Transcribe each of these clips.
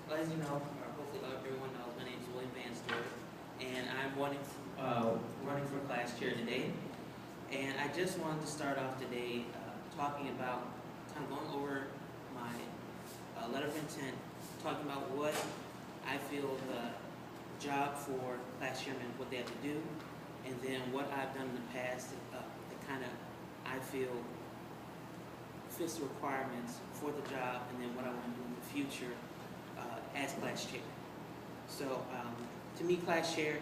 Well, as you know, or hopefully everyone knows, my name is William Van Stewart, and I'm running for class chair today. And I just wanted to start off today talking about, kind of going over my letter of intent, talking about what I feel the job for class chairman, what they have to do, and then what I've done in the past that kind of I feel fits the requirements for the job, and then what I want to do in the future as class chair. So to me, class chair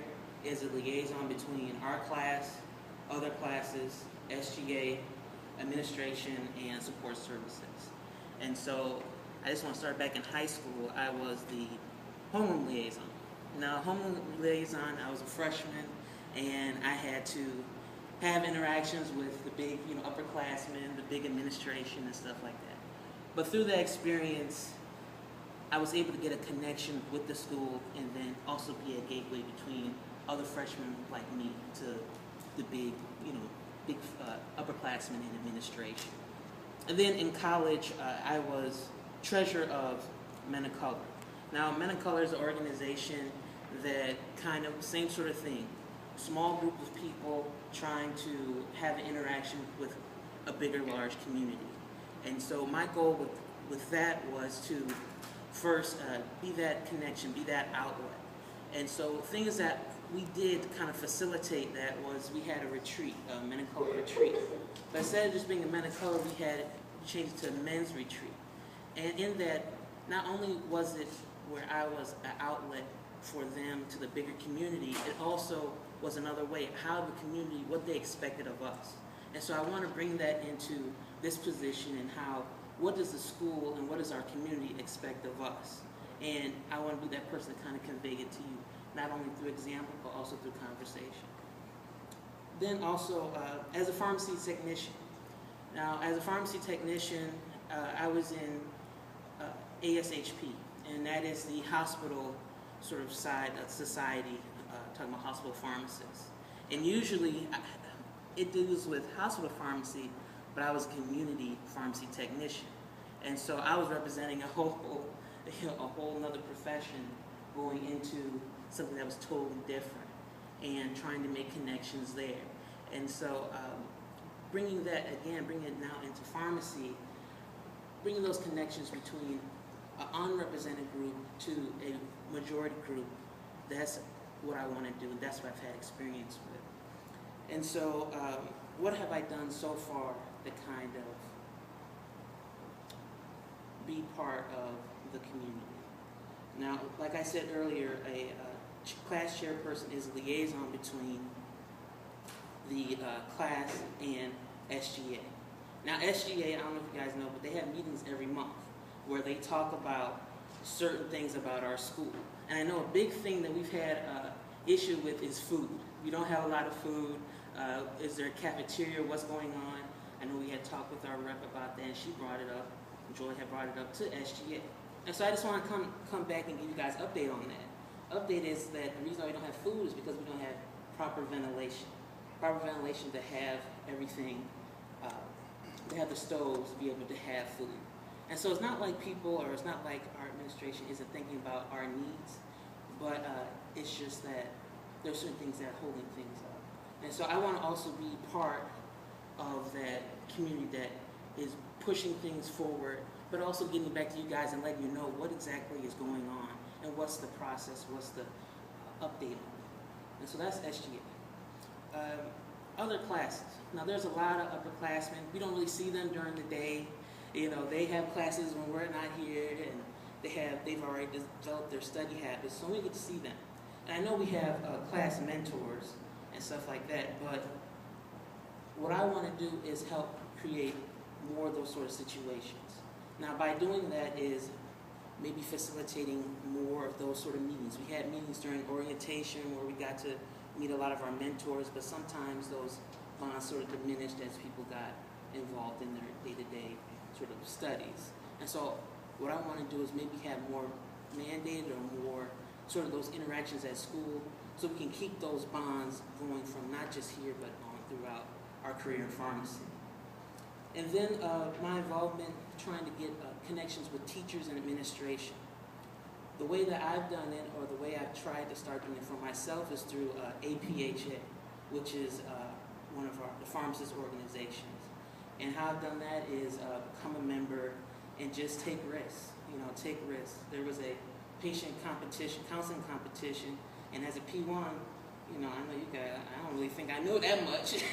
is a liaison between our class, other classes, SGA, administration, and support services. And so I just want to start back in high school. I was the homeroom liaison. Now, homeroom liaison, I was a freshman, and I had to have interactions with the big, upperclassmen, the big administration, and stuff like that. But through that experience, I was able to get a connection with the school, and then also be a gateway between other freshmen like me to the big, upperclassmen in administration. And then in college, I was treasurer of Men of Color. Now, Men of Color is an organization that kind of, same sort of thing, small group of people trying to have an interaction with a bigger, large community. And so my goal with that was to first be that connection, be that outlet. And so things that we did to kind of facilitate that was we had a retreat, a Men of Color retreat. But instead of just being a Men of Color, we changed it to a men's retreat. And in that, not only was it where I was an outlet for them to the bigger community, it also was another way, how the community, what they expected of us. And so I want to bring that into this position and what does the school and what does our community expect of us? And I want to be that person to kind of convey it to you, not only through example, but also through conversation. Then also, as a pharmacy technician. Now, as a pharmacy technician, I was in ASHP, and that is the hospital sort of side of society, talking about hospital pharmacists. And usually, it deals with hospital pharmacy, but I was a community pharmacy technician. And so I was representing a whole nother profession going into something that was totally different and trying to make connections there. And so bringing it now into pharmacy, bringing those connections between an unrepresented group to a majority group, that's what I want to do, and that's what I've had experience with. And so what have I done so far to kind of be part of the community? Now, like I said earlier, a class chairperson is a liaison between the class and SGA. Now, SGA, I don't know if you guys know, but they have meetings every month where they talk about certain things about our school. And I know a big thing that we've had issue with is food. We don't have a lot of food. Is there a cafeteria? What's going on? I know we had talked with our rep about that, and she brought it up. Joy had brought it up to SGA. And so I just want to come back and give you guys an update on that. Update is that the reason why we don't have food is because we don't have proper ventilation. Proper ventilation to have everything, to have the stoves to be able to have food. And so it's not like it's not like our administration isn't thinking about our needs, but it's just that there's certain things that are holding things up. And so I want to also be part of that community that is pushing things forward, but also getting back to you guys and letting you know what exactly is going on and what's the process, what's the update on it. And so that's SGA. Other classes. Now there's a lot of upperclassmen. We don't really see them during the day. They have classes when we're not here, and they've already developed their study habits, so we get to see them. And I know we have class mentors and stuff like that, but what I want to do is help create more of those sort of situations. Now, by doing that is maybe facilitating more of those sort of meetings. We had meetings during orientation where we got to meet a lot of our mentors, but sometimes those bonds sort of diminished as people got involved in their day-to-day sort of studies. And so what I want to do is maybe have more mandated or more sort of those interactions at school so we can keep those bonds going from not just here but on throughout our career in pharmacy. And then my involvement trying to get connections with teachers and administration. The way that I've done it, or the way I've tried to start doing it for myself, is through APHA, which is one of the pharmacist organizations. And how I've done that is become a member and just take risks. You know, take risks. There was a patient competition, counseling competition, and as a P1, you know, I know you guys, I don't really think I know that much,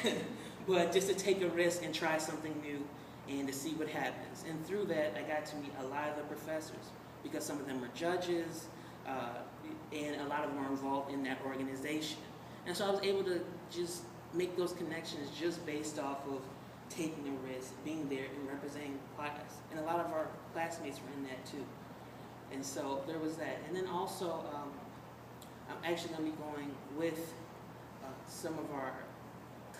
but just to take a risk and try something new and to see what happens. And through that, I got to meet a lot of the professors, because some of them were judges, and a lot of them were involved in that organization. And so I was able to just make those connections just based off of taking a risk, being there and representing class. And a lot of our classmates were in that too. And so there was that. And then also, I'm actually going to be going with some of our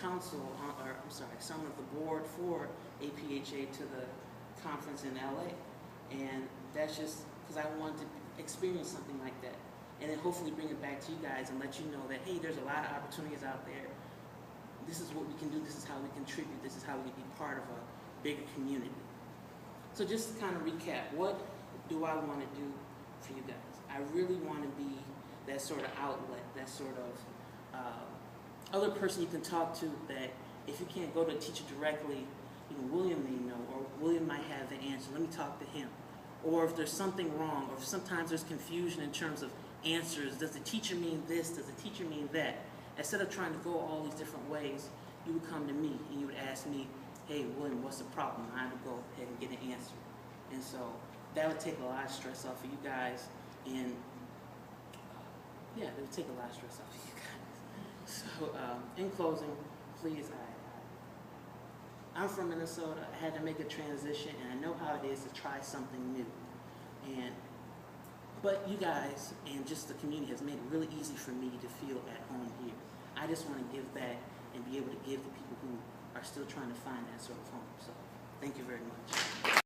council, or I'm sorry, some of the board for APHA to the conference in LA. And that's just because I wanted to experience something like that. And then hopefully bring it back to you guys and let you know that, hey, there's a lot of opportunities out there. This is what we can do. This is how we contribute. This is how we can be part of a bigger community. So just to kind of recap, what do I want to do for you guys? I really want to be that sort of outlet, that sort of other person you can talk to, that if you can't go to a teacher directly, you know, William may know, or William might have the answer. Let me talk to him. Or if there's something wrong, or if sometimes there's confusion in terms of answers. Does the teacher mean this? Does the teacher mean that? Instead of trying to go all these different ways, you would come to me and you would ask me, hey, William, what's the problem? I would go ahead and get an answer. And so that would take a lot of stress off of you guys. And yeah, it would take a lot of stress off of you guys. So in closing, please, I'm from Minnesota. I had to make a transition, and I know how it is to try something new. But you guys and just the community has made it really easy for me to feel at home here. I just want to give back and be able to give to people who are still trying to find that sort of home. So thank you very much.